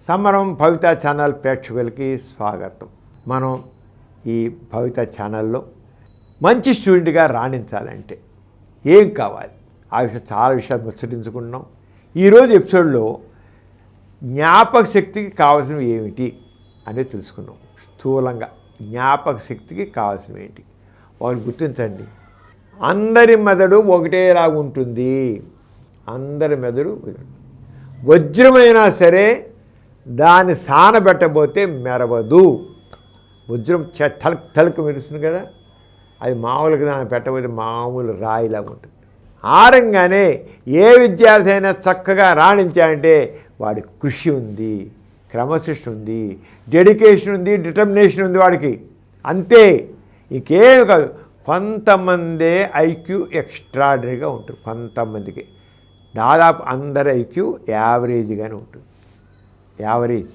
సమరం భవిత ఛానల్ ప్రేక్షకులకి స్వాగతం. మనం ఈ భవిత ఛానల్లో మంచి స్టూడెంట్గా రాణించాలంటే ఏం కావాలి ఆ విషయం చాలా విషయాలు ముచ్చటించుకున్నాం. ఈరోజు ఎపిసోడ్లో జ్ఞాపక శక్తికి కావాల్సినవి ఏమిటి అనేది తెలుసుకున్నాం. స్థూలంగా జ్ఞాపక శక్తికి కావాల్సినవి ఏంటి వాళ్ళు గుర్తించండి. అందరి మెదడు ఒకటేలాగా ఉంటుంది. అందరి మెదడు వజ్రమైనా సరే దాన్ని సానబెట్టబోతే మెరవదు. వజ్రం తలకు మెరుస్తుంది కదా, అది మామూలుగా దాన్ని పెట్టబోతే మామూలు రాయిలాగా ఉంటుంది. ఆరంగానే ఏ విద్యార్థి అయినా చక్కగా రాణించాలంటే వాడి కృషి ఉంది, క్రమశిక్షణ ఉంది, డెడికేషన్ ఉంది, డిటర్మినేషన్ ఉంది వాడికి, అంతే, ఇంకేమి కాదు. కొంతమందే ఐక్యూ ఎక్స్ట్రాడినరీగా ఉంటుంది, కొంతమందికి. దాదాపు అందరి ఐక్యూ యావరేజ్గానే ఉంటుంది. యావరేజ్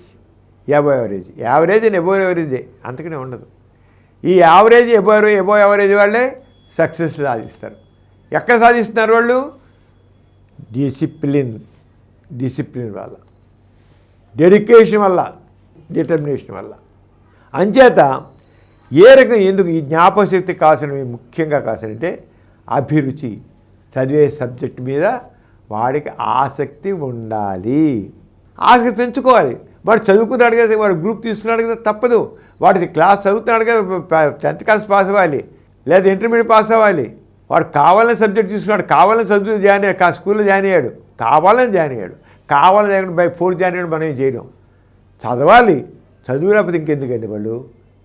అండ్ ఎబో యావరేజే, అంతకనే ఉండదు. ఈ యావరేజ్ ఎబో యావరేజ్ వాళ్ళే సక్సెస్ సాధిస్తారు. ఎక్కడ సాధిస్తున్నారు వాళ్ళు? డిసిప్లిన్ వల్ల, డెడికేషన్ వల్ల, డిటర్మినేషన్ వల్ల. అంచేత ఏ రకం ఎందుకు ఈ జ్ఞాపకశక్తి కావాల్సినవి ముఖ్యంగా కావాల్సినంటే అభిరుచి, చదివే సబ్జెక్ట్ మీద వాడికి ఆసక్తి ఉండాలి. ఆసక్తి పెంచుకోవాలి. వాడు చదువుకున్నాడు కదా, వాడు గ్రూప్ తీసుకున్నాడు కదా, తప్పదు. వాడికి క్లాస్ చదువుతున్నాడు కదా, 10th క్లాస్ పాస్ అవ్వాలి, లేదా ఇంటర్మీడియట్ పాస్ అవ్వాలి. వాడు కావాలని సబ్జెక్ట్ తీసుకున్నాడు, కావాలని చదువు జాయిన్ అయ్యాడు, స్కూల్లో జాయిన్ అయ్యాడు, కావాలని లేకుండా బై ఫోర్స్ జాయిన్ అయ్యాడు. మనం ఏం చేయడం, చదవాలి. చదువు లేకపోతే ఇంకెందుకండి వాళ్ళు?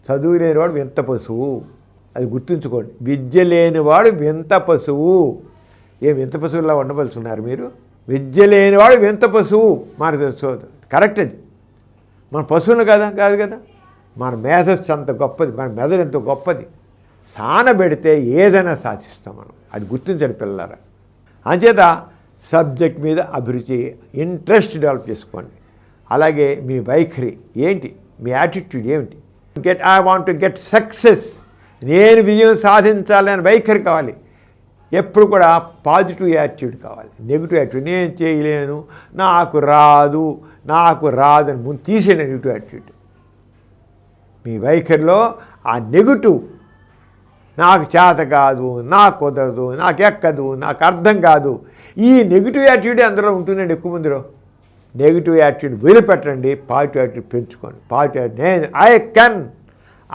చదువు లేనివాడు వింత పశువు, అది గుర్తుంచుకోండి. విద్య లేనివాడు వింత పశువు. వింత పశువులా ఉండవలసి మీరు? విద్య లేనివాడు వింత పశువు. మనకు కరెక్ట్ అది. మన పశువులు కాదు కదా. మన మేధస్సు అంత గొప్పది, మన మెదడు ఎంత గొప్పది. సానబెడితే ఏదైనా సాధిస్తాం మనం, అది గుర్తించండి పిల్లలారా. అంచేత సబ్జెక్ట్ మీద అభిరుచి, ఇంట్రెస్ట్ డెవలప్ చేసుకోండి. అలాగే మీ వైఖరి ఏంటి, మీ యాటిట్యూడ్ ఏమిటి? I want to get success, నేను విజయం సాధించాలి అని వైఖరి కావాలి. ఎప్పుడు కూడా పాజిటివ్ యాటిట్యూడ్ కావాలి. నెగిటివ్ యాటిట్యూడ్, నేను చేయలేను, నాకు రాదు అని ముందు తీసే నెగిటివ్ యాటిట్యూడ్. మీ వైఖరిలో ఆ నెగిటివ్, నాకు చేత కాదు, నాకు కుదరదు, నాకు ఎక్కదు, నాకు అర్థం కాదు, ఈ నెగిటివ్ యాటిట్యూడ్ అందులో ఉంటుందండి ఎక్కువ మందిలో. నెగిటివ్ యాటిట్యూడ్ వదిలిపెట్టండి, పాజిటివ్ యాటిట్యూడ్ పెంచుకోండి. పాజిటివ్ యాటిట్యూడ్, నేను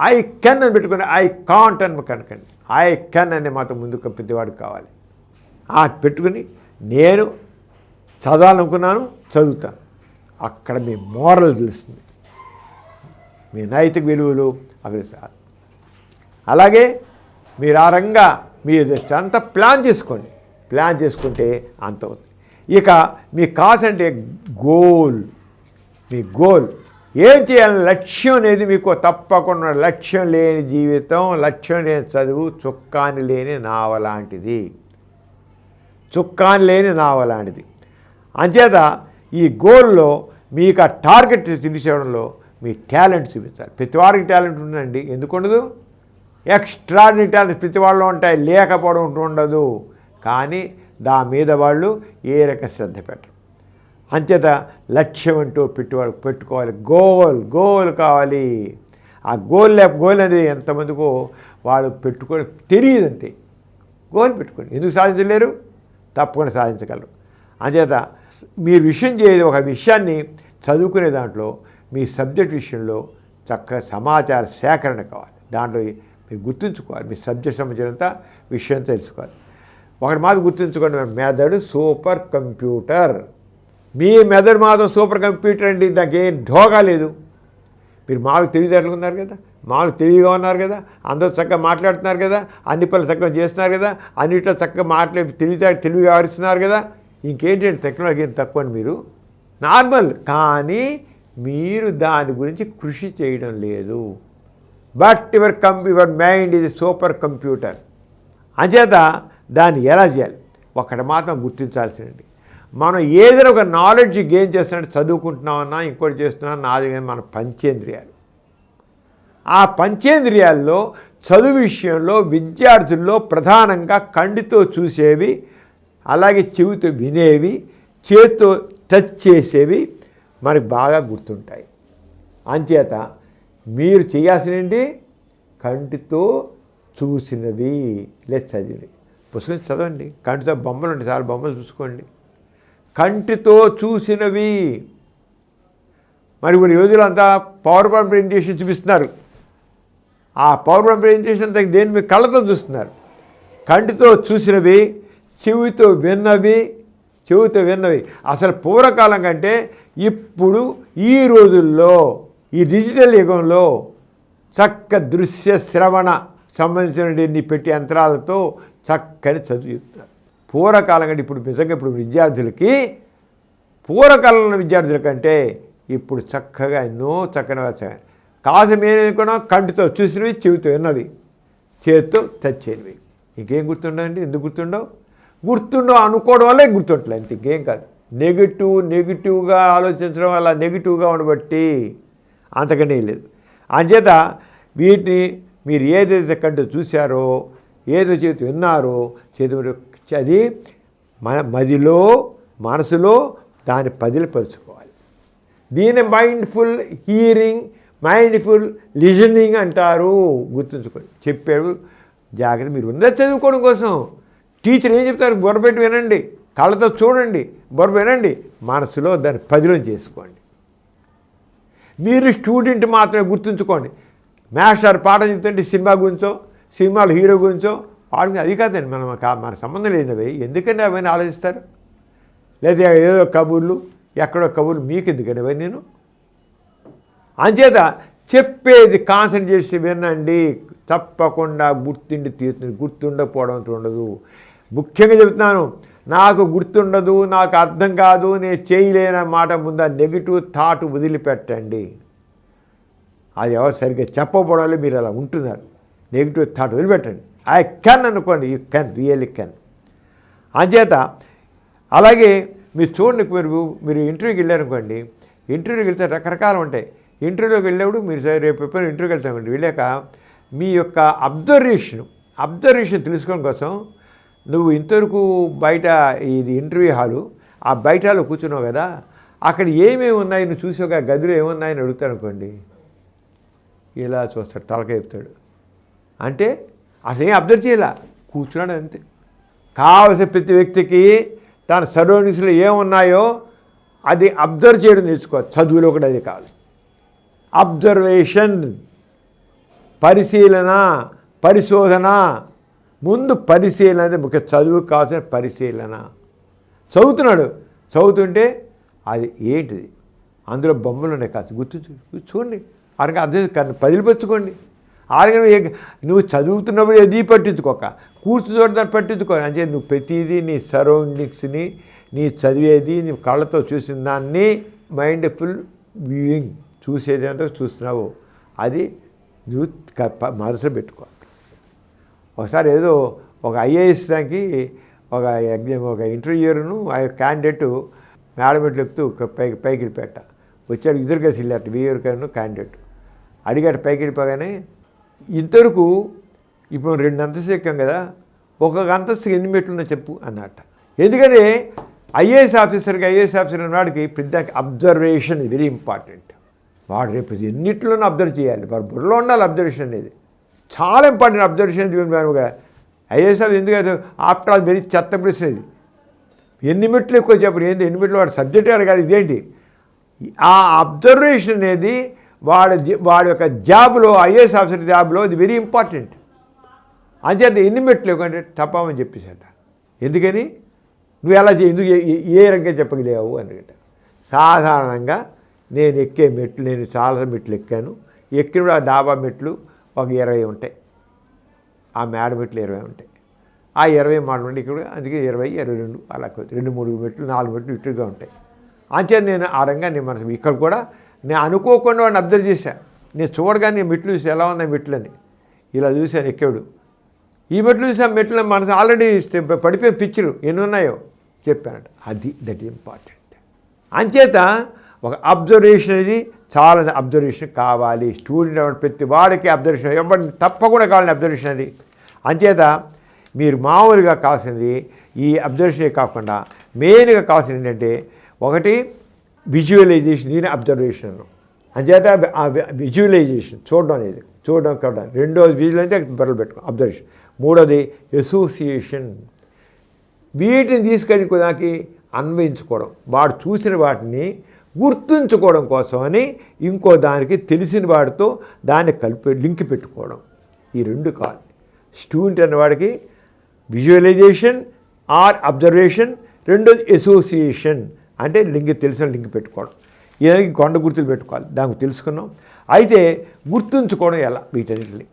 ఐ కెన్ అని పెట్టుకోండి, ఐ కాంట్ అని కనుకండి. ఐ కెన్ అనే మాత్రం ముందుకు ప్రతివాడికి కావాలి. పెట్టుకుని నేను చదవాలనుకున్నాను, చదువుతాను. అక్కడ మీ మోరల్ తెలుస్తుంది, మీ నైతిక విలువలు అక్కడ. అలాగే మీరు ఆ రంగా మీరు అంతా ప్లాన్ చేసుకుంటే అంత అవుతుంది. ఇక మీ కాస్ అంటే మీ గోల్ ఏం చేయాలని లక్ష్యం అనేది మీకు తప్పకుండా. లక్ష్యం లేని జీవితం, లక్ష్యం లేని చదువు చుక్కాని లేని నావలాంటిది. అంచేత ఈ గోల్లో మీకు ఆ టార్గెట్ తెలిసేయడంలో మీ టాలెంట్ చూపించాలి. ప్రతి వారికి టాలెంట్ ఉందండి, ఎందుకు ఉండదు? ఎక్స్ట్రాడినరీ టాలెంట్ ప్రతి వాళ్ళు ఉంటాయి, లేకపోవడం ఉండదు. కానీ దాని మీద వాళ్ళు ఏ రకం శ్రద్ధ పెట్టరు. అంచేత లక్ష్యం అంటూ పెట్టుకోవాలి. గోల్ కావాలి. ఆ గోల్ అనేది ఎంతమందికో వాళ్ళు పెట్టుకొని తెలియదంతే. గోల్ పెట్టుకోండి, ఎందుకు సాధించలేరు? తప్పకుండా సాధించగలరు. అంచేత మీరు ఒక విషయాన్ని చదువుకునే దాంట్లో మీ సబ్జెక్ట్ విషయంలో చక్కగా సమాచార సేకరణ కావాలి. దాంట్లో మీరు గుర్తుంచుకోవాలి, మీ సబ్జెక్ట్ సంబంధించినంత విషయం తెలుసుకోవాలి. ఒకటి మాత్రం గుర్తుంచుకోండి, మెదడు సూపర్ కంప్యూటర్. మీ మెదడు మాత్రం సూపర్ కంప్యూటర్ అండి, దానికి ఏం ఢోగా లేదు. మీరు మామూలు తెలివితేటలు ఉన్నారు కదా, మామూలు తెలివిగా ఉన్నారు కదా, అందరూ చక్కగా మాట్లాడుతున్నారు కదా, అన్ని పనులు చక్కగా చేస్తున్నారు కదా, అన్నింటిలో చక్కగా తెలివిగా వ్యవహరిస్తున్నారు కదా. ఇంకేంటంటే టెక్నాలజీ ఏం తక్కువ అని మీరు నార్మల్. కానీ మీరు దాని గురించి కృషి చేయడం లేదు. But your mind is super computer. అంచేత దాన్ని ఎలా చేయాలి ఒకటి మాత్రం గుర్తించాల్సిందండి. మనం ఏదైనా ఒక నాలెడ్జ్ గెయిన్ చేస్తున్నట్టు చదువుకుంటున్నామన్నా ఇంకోటి చేస్తున్నామన్నా నాది కానీ మన పంచేంద్రియాలు. ఆ పంచేంద్రియాల్లో చదువు విషయంలో విద్యార్థుల్లో ప్రధానంగా కంటితో చూసేవి, అలాగే చెవితో వినేవి, చేతితో టచ్ చేసేవి, మనకు బాగా గుర్తుంటాయి. అంచేత మీరు చేయాల్సినండి కంటితో చూసినవి లేదా చదివినవి. పుస్తకం చదవండి, కంటితో బొమ్మలు ఉంటాయి, చాలా బొమ్మలు చూసుకోండి. కంటితో చూసినవి. మరి కొన్ని రోజులు అంతా పవర్ పాయింట్ ప్రెజెంటేషన్ చూపిస్తున్నారు. ఆ పవర్ పాయింట్ ప్రెజెంటేషన్ అంతా దేని మీద కళ్ళతో చూస్తున్నారు. కంటితో చూసినవి, చెవితో విన్నవి. అసలు పూర్వకాలం కంటే ఇప్పుడు ఈ రోజుల్లో ఈ డిజిటల్ యుగంలో చక్క దృశ్య శ్రవణ సంబంధించిన పెట్టి యంత్రాలతో చక్కని చదువు చెప్తారు. పూర్వకాలం కంటే ఇప్పుడు నిజంగా ఇప్పుడు విద్యార్థులకి పూర్వకాలంలో విద్యార్థుల కంటే ఇప్పుడు చక్కగా ఎన్నో చక్కని కాదు మేనుకున్నా కంటితో చూసినవి, చెవితో విన్నవి, చేతితో తెచ్చేవి. ఇంకేం గుర్తుండవండి? ఎందుకు గుర్తుండవు అనుకోవడం వల్లే గుర్తుంటలే, అంత ఇంకేం కాదు. నెగిటివ్గా ఆలోచించడం వల్ల నెగిటివ్గా ఉండబట్టి అంతకంటే లేదు. అంచేత వీటిని మీరు ఏదైతే కంటూ చూశారో, ఏదో చేతి విన్నారో, అది మన మదిలో మనసులో దాన్ని పదిలిపరుచుకోవాలి. దీని మైండ్ఫుల్ హియరింగ్, మైండ్ఫుల్ లిజనింగ్ అంటారు. గుర్తుంచుకోండి. చెప్పారు జాగ్రత్త. మీరు ఉన్నది చదువుకోవడం కోసం టీచర్ ఏం చెప్తారు? బొరపెట్టి వినండి, కళ్ళతో చూడండి, బొర వినండి, మనసులో దాన్ని పదిలో చేసుకోండి. మీరు స్టూడెంట్ మాత్రమే గుర్తుంచుకోండి. మాస్టర్ పాఠం చెప్తుంటే సినిమా గురించో, సినిమాలో హీరో గురించో వాడికి అది కాదండి. మన సంబంధం లేనివి ఎందుకంటే అవన్నీ ఆలోచిస్తారు? లేదా ఏదో కబుర్లు, ఎక్కడో కబుర్లు మీకు ఎందుకండి అవన్నీ? నేను అంచేత చెప్పేది కాన్సన్ట్రేట్ చేసి వినండి. తప్పకుండా గుర్తుండకపోవడం ఉండదు. ముఖ్యంగా చెబుతున్నాను, నాకు గుర్తుండదు, నాకు అర్థం కాదు, నేను చేయలేని మాట ముందు నెగిటివ్ థాట్ వదిలిపెట్టండి. అది ఎవరు సరిగ్గా చెప్పకపోవడంలో మీరు అలా ఉంటున్నారు. నెగిటివ్ థాట్ వదిలిపెట్టండి. ఐ కెన్ అనుకోండి, యూ కెన్, రియల్లీ కెన్. అంచేత అలాగే మీరు చూడండి, మీరు ఇంటర్వ్యూకి వెళ్ళారనుకోండి, ఇంటర్వ్యూకి వెళ్తే రకరకాలు ఉంటాయి. ఇంటర్వ్యూలోకి వెళ్ళేప్పుడు మీరు రేపు ఎప్పుడు ఇంటర్వ్యూకి వెళ్తామండి, వెళ్ళాక మీ యొక్క అబ్జర్వేషన్ తెలుసుకోవడం కోసం నువ్వు ఇంతవరకు బయట ఇది ఇంటర్వ్యూ హాలు, ఆ బయట హాల్లో కూర్చున్నావు కదా, అక్కడ ఏమేమి ఉన్నాయి నువ్వు చూసి ఒక గదిలో ఏమున్నాయని అడుగుతాను అనుకోండి, ఇలా చూస్తాడు, తలకాయ చెప్తాడు. అంటే అసలు ఏం అబ్జర్వ్ చేయాల, కూర్చున్నాడు అంతే. కావలసిన ప్రతి వ్యక్తికి తన సరౌండింగ్స్లో ఏమున్నాయో అది అబ్జర్వ్ చేయడం నేర్చుకోవాలి. చదువులో కూడా అది కావాలి. అబ్జర్వేషన్, పరిశీలన, పరిశోధన. ముందు పరిశీలన అంటే ముఖ్య, చదువు కావాల్సిన పరిశీలన. చదువుతుంటే అది ఏంటిది, అందులో బొమ్మలు ఉన్నాయి కాదు, చూడండి, అరగా అర్థం పదిలిపరుచుకోండి. ఆరగా నువ్వు చదువుతున్నప్పుడు ఏది పట్టించుకోక, కూర్చుని దాన్ని పట్టించుకో. అంటే నువ్వు ప్రతిదీ నీ సరౌండింగ్స్ని, నీ చదివేది, నీ కళ్ళతో చూసిన దాన్ని మైండ్ఫుల్ వ్యూయింగ్, చూసేది అంతా చూస్తున్నావు, అది నువ్వు మనసులో పెట్టుకోవాలి. ఒకసారి ఏదో ఒక ఐఏఎస్ దానికి ఒక ఇంటర్వ్యూను ఆ క్యాండిడేట్ మేడం ఎట్లు ఎక్కుతూ పైకి వెళ్ళిపోయాట. వచ్చాడు, ఇద్దరు కలిసి వెళ్ళారు, వీఆర్కను క్యాండిడేట్. అడిగాడు పైకి వెళ్ళిపోగానే, ఇంతవరకు ఇప్పుడు 2 అంతస్తులు ఎక్కాం కదా, ఒక్కొక్క అంతస్తుకి ఎన్ని మెట్లు ఉన్నా చెప్పు అన్నట్ట. ఎందుకని ఐఏఎస్ ఆఫీసర్ అన్నవాడికి ప్రతిదానికి అబ్జర్వేషన్ వెరీ ఇంపార్టెంట్. వాడు రేపు ఎన్నిట్లోనూ అబ్జర్వ్ చేయాలి, వాడు బుర్రలో ఉండాలి. అబ్జర్వేషన్ అనేది చాలా ఇంపార్టెంట్. అబ్జర్వేషన్ కదా ఐఏఎస్ ఆఫీసర్ ఎందుకంటే ఆఫ్టర్ ఆల్ వెరీ చెత్త ప్రశ్న ఇది. ఎన్ని మెట్లు ఎక్కువ చెప్పరు, ఏంటి ఎన్ని మెట్లు, వాడు సబ్జెక్ట్ అడగాలి, ఇదేంటి. ఆ అబ్జర్వేషన్ అనేది వాడి యొక్క జాబ్లో, ఐఏఎస్ ఆఫీసర్ జాబ్లో ఇది వెరీ ఇంపార్టెంట్. అంచేత ఎన్ని మెట్లు అంటే తప్పమని చెప్పేసాట. ఎందుకని నువ్వు ఎలా ఎందుకు ఏ రకంగా చెప్పగలేవు అనుకుంటా. సాధారణంగా నేను ఎక్కే మెట్లు, నేను చాలా మెట్లు ఎక్కాను. ఎక్కిన ఆ డాబా మెట్లు ఒక 20 ఉంటాయి, ఆ మేడ మెట్లు 20 ఉంటాయి. ఆ 20 మాట ఉండి ఇక్కడ అందుకే 20, 22 అలా 2, 3 మెట్లు, 4 మెట్లు ఇటుగా ఉంటాయి. అంచేత నేను ఆ రంగా నేను మనసు ఇక్కడ కూడా నేను అనుకోకుండా వాడిని అబ్జర్వ్ చేశాను. నేను చూడగానే మెట్లు చూసి ఎలా ఉన్నాయి మెట్లని ఇలా చూశాను. ఎక్కాడు, ఈ మెట్లు చూసి ఆ మెట్లు మనసు ఆల్రెడీ పడిపోయిన పిక్చరు ఎన్ని ఉన్నాయో చెప్పానట. అది దట్ ఇంపార్టెంట్. అంచేత ఒక అబ్జర్వేషన్ అనేది చాలా అబ్జర్వేషన్ కావాలి. స్టూడెంట్ ప్రతి వాడికి అబ్జర్వేషన్ ఎవరిని తప్పకుండా కావాలని అబ్జర్వేషన్ అది. అంచేత మీరు మామూలుగా కావాల్సింది ఈ అబ్జర్వేషనే కాకుండా మెయిన్గా కావాల్సింది ఏంటంటే, ఒకటి విజువలైజేషన్, దీని అబ్జర్వేషన్. అంచేత ఆ విజువలైజేషన్ చూడడం అనేది, చూడడం. రెండోది విజువల్ అంటే బర్రెలు పెట్టుకో అబ్జర్వేషన్. మూడోది అసోసియేషన్. వీటిని తీసుకొని కొద్దికి అన్వయించుకోవడం, వాడు చూసిన వాటిని గుర్తుంచుకోవడం కోసమని ఇంకో దానికి తెలిసిన వాడితో దాన్ని లింక్ పెట్టుకోవడం. ఈ రెండు కాదు. స్టూడెంట్ అన్నవాడికి విజువలైజేషన్ ఆర్ అబ్జర్వేషన్, రెండోది అసోసియేషన్ అంటే తెలిసిన లింక్ పెట్టుకోవడం. ఇదానికి కొండ గుర్తులు పెట్టుకోవాలి, దానికి తెలుసుకున్నాం. అయితే గుర్తుంచుకోవడం ఎలా? వీటన్నిటిని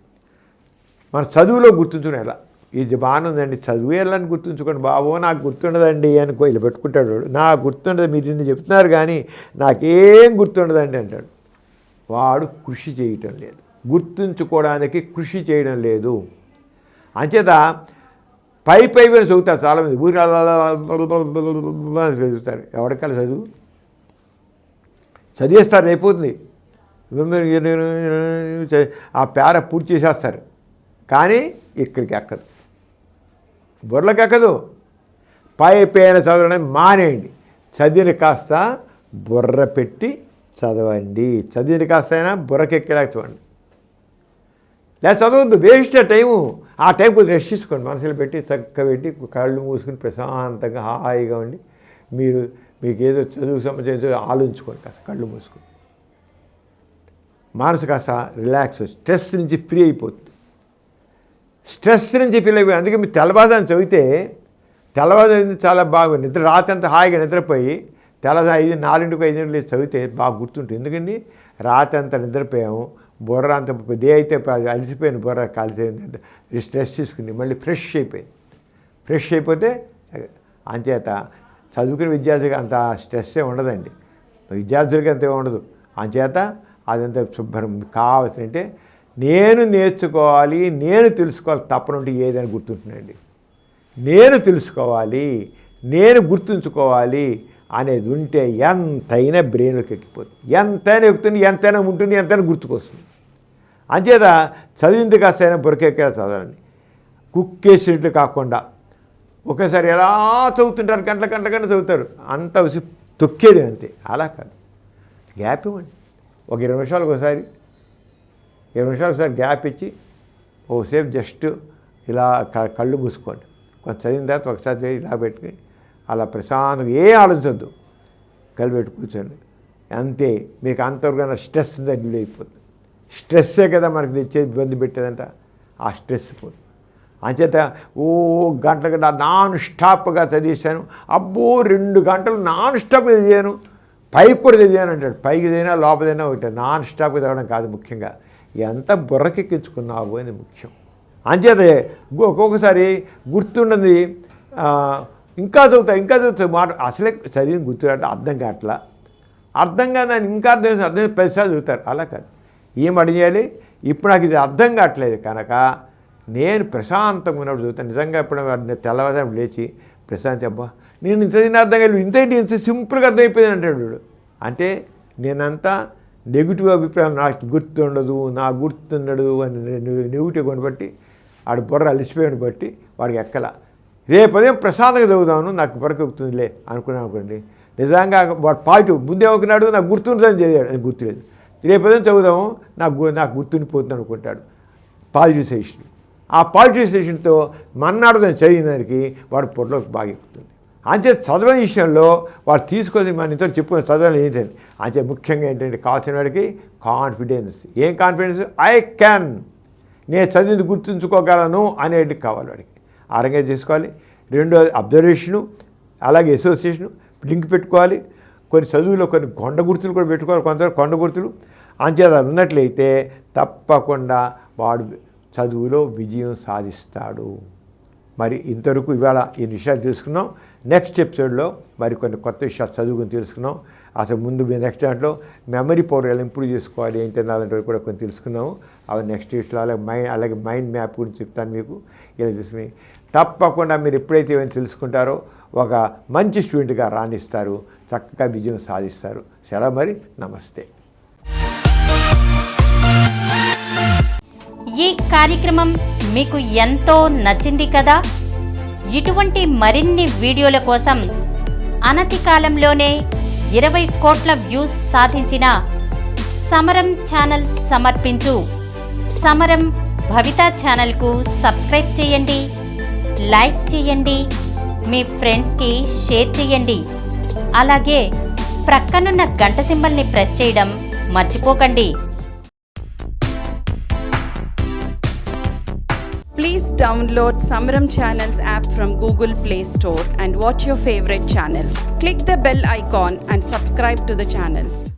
మన చదువులో గుర్తుంచుకోవడం ఎలా? ఇది బాగానే ఉందండి, చదువు వెళ్ళని గుర్తుంచుకోండి బాబో, నాకు గుర్తుండదండి అనుకో, ఇలా పెట్టుకుంటాడు వాడు. నాకు గుర్తుండదు, మీరు ఇన్ని చెప్తున్నారు కానీ నాకేం గుర్తుండదండి అంటాడు. వాడు కృషి చేయటం లేదు, గుర్తుంచుకోవడానికి కృషి చేయడం లేదు. అంచేత పై చదువుతారు చాలామంది, ఊరి చదువుతారు. ఎవరికల్లా చదివేస్తారు, అయిపోతుంది, ఆ పేర పూర్తి చేసేస్తారు. కానీ ఇక్కడికి ఎక్కదు, బుర్రలకు ఎక్కదు. పైన చదవడం మానేయండి, చదివిన కాస్త బుర్ర పెట్టి చదవండి. చదివిన కాస్త అయినా బుర్రకెక్కేలాగా చూడండి. లేదా చదవద్దు, వేస్ట్ టైము. ఆ టైం కొద్దిగా రెస్ట్ తీసుకోండి, మనసులో పెట్టి చక్కగా పెట్టి కళ్ళు మూసుకుని ప్రశాంతంగా హాయిగా ఉండి మీకు ఏదో చదువుకు సంబంధించి ఆలోచించుకోండి. కాస్త కళ్ళు మూసుకొని మనసు కాస్త రిలాక్స్, స్ట్రెస్ నుంచి ఫ్రీ అయిపోతుంది. స్ట్రెస్ నుంచి ఫ్రీ అయిపోయి అందుకే మీరు తెల్లవారుజామున చదివితే తెల్లవారుజామున చాలా బాగా నిద్ర, రాత్రి అంతా హాయిగా నిద్రపోయి తెల్లవారు 4-5 చదివితే బాగా గుర్తుంటుంది. ఎందుకండి రాత్రి అంతా నిద్రపోయాము, బుర్ర అంత డే అయితే అలసిపోయిన బుర్ర కాల్చేది, స్ట్రెస్ తీసుకుని మళ్ళీ ఫ్రెష్ అయిపోతే అంచేత చదువుకునే విద్యార్థికి అంత స్ట్రెస్సే ఉండదండి, విద్యార్థులకి అంతే ఉండదు. అంచేత అదంతా శుభ్రం కావాల్సిందంటే నేను నేర్చుకోవాలి, నేను తెలుసుకోవాలి, తప్పనుంటే ఏదైనా గుర్తుంటుందండి. నేను తెలుసుకోవాలి, నేను గుర్తుంచుకోవాలి అనేది ఉంటే ఎంతైనా బ్రెయిన్లోకి ఎక్కిపోతుంది, ఎంతైనా ఎక్కుతుంది, ఎంతైనా ఉంటుంది, ఎంతైనా గుర్తుకొస్తుంది. అంచేత చదివింది కాస్తైనా బురకెక్కేలా చదవండి. కుక్కేసినట్లు కాకుండా ఒకేసారి ఎలా చదువుతుంటారు, గంటల చదువుతారు, అంత తొక్కేది అంతే. అలా కాదు, గ్యాప్ ఇవ్వండి. ఒక 20 నిమిషాలకు ఒకసారి గ్యాప్ ఇచ్చి ఓసేపు జస్ట్ ఇలా కళ్ళు మూసుకోండి. కొంచెం చదివిన తర్వాత ఒకసారి ఇలా పెట్టుకుని అలా ప్రశాంతంగా ఏం ఆలోచించద్దు, కళ్ళు పెట్టి కూర్చోండి. అంతే, మీకు అంతవరకు స్ట్రెస్ రిలీవ్ అయిపోతుంది. స్ట్రెస్సే కదా మనకి తెచ్చే ఇబ్బంది పెట్టేదంట, ఆ స్ట్రెస్ పోతుంది. అంచేత గంటల నాన్ స్టాప్గా చదివేశాను, అబ్బో 2 గంటలు నాన్ స్టాప్ చదివాను, పైకి కూడా చదివాను అంటాడు. పైకి చదివినా లోపలైనా ఒకటి, నాన్ స్టాప్గా చదవడం కాదు ముఖ్యంగా, ఎంత బుర్రకెక్కించుకున్నావు అని ముఖ్యం. అంచేత ఒక్కొక్కసారి గుర్తుండది, ఇంకా చదువుతా మాట అసలే చదివిన గుర్తురాట అర్థం కావట్లా, అర్థం కాదని ఇంకా అర్థం 10 సార్లు చదువుతారు. అలా కాదు, ఏం అడిగేయాలి, ఇప్పుడు నాకు ఇది అర్థం కావట్లేదు కనుక నేను ప్రశాంతంగా ఉన్నప్పుడు చదువుతాను. నిజంగా ఇప్పుడు తెల్లవారు లేచి ప్రశాంతం, అబ్బా నేను ఇంత అర్థం కాలేదు, ఇంత సింపుల్గా అర్థమైపోయింది అంటాడు వాడు. అంటే నేనంతా నెగిటివ్ అభిప్రాయం, నాకు గుర్తుండదు, నాకు గుర్తుండదు అని నెగిటివ్ కొనబట్టి వాడు బుర్ర అలిసిపోయాను బట్టి వాడికి ఎక్కల. రేపదేం ప్రశాంతంగా చదువుదాను, నాకు బుర్రకెక్కుతుందిలే అనుకోండి. నిజంగా వాడు పాజిటివ్ ముందే అనుకున్నాడు, నాకు గుర్తుంటుందని చదివాడు, అది గుర్తులేదు. రేపదేం చదువుదాము, నాకు గుర్తుండిపోతుంది అనుకుంటాడు. పాజిటివ్ సెషన్, ఆ పాజిటివ్ సెషన్తో మన్నాడు దాన్ని చదివిన దానికి వాడు పొరలోకి బాగా ఎక్కుతుంది. అంతే చదవని విషయంలో వాడు తీసుకొని మన ఇంత చెప్పుకుని చదవని ఏంటంటే, అంతే ముఖ్యంగా ఏంటంటే కావాల్సిన వాడికి కాన్ఫిడెన్స్. ఏం కాన్ఫిడెన్స్? ఐ క్యాన్, నేను చదివింది గుర్తుంచుకోగలను అనేది కావాలి వాడికి. ఆ రంగా చేసుకోవాలి. రెండోది అబ్జర్వేషను, అలాగే అసోసియేషను లింక్ పెట్టుకోవాలి. కొన్ని చదువులో కొన్ని కొండ గుర్తులు కూడా పెట్టుకోవాలి, కొంతవరకు కొండ గుర్తులు. అంచేత ఉన్నట్లయితే తప్పకుండా వాడు చదువులో విజయం సాధిస్తాడు. మరి ఇంతవరకు ఇవాళ ఈ విషయాలు తెలుసుకున్నాం. నెక్స్ట్ ఎపిసోడ్లో మరి కొన్ని కొత్త విషయాలు చదువుకుని తెలుసుకున్నాం. అసలు ముందు నెక్స్ట్ దాంట్లో మెమరీ పవర్ ఎలా ఇంప్రూవ్ చేసుకోవాలి ఏంటి అలాంటివి కూడా కొన్ని తెలుసుకున్నాము. అవి నెక్స్ట్ విషయాలు అలాగే మైండ్ మ్యాప్ గురించి చెప్తాను మీకు. ఇలా తెలుసుకుని తప్పకుండా మీరు ఎప్పుడైతే ఏమైనా తెలుసుకుంటారో ఒక మంచి స్టూడెంట్గా రాణిస్తారు, చక్కగా విజయం సాధిస్తారు. సెలవు మరి, నమస్తే. ఈ కార్యక్రమం మీకు ఎంతో నచ్చింది కదా. ఇటువంటి మరిన్ని వీడియోల కోసం అనతి కాలంలోనే 20 కోట్ల వ్యూస్ సాధించిన సమరం ఛానల్ సమర్పించు సమరం భవిత ఛానల్కు సబ్స్క్రైబ్ చేయండి, లైక్ చేయండి, మీ ఫ్రెండ్స్కి షేర్ చేయండి. అలాగే ప్రక్కనున్న గంట సింబల్ని ప్రెస్ చేయడం మర్చిపోకండి. Please download Samaram Channels app from Google Play Store and watch your favorite channels. Click the bell icon and subscribe to the channels.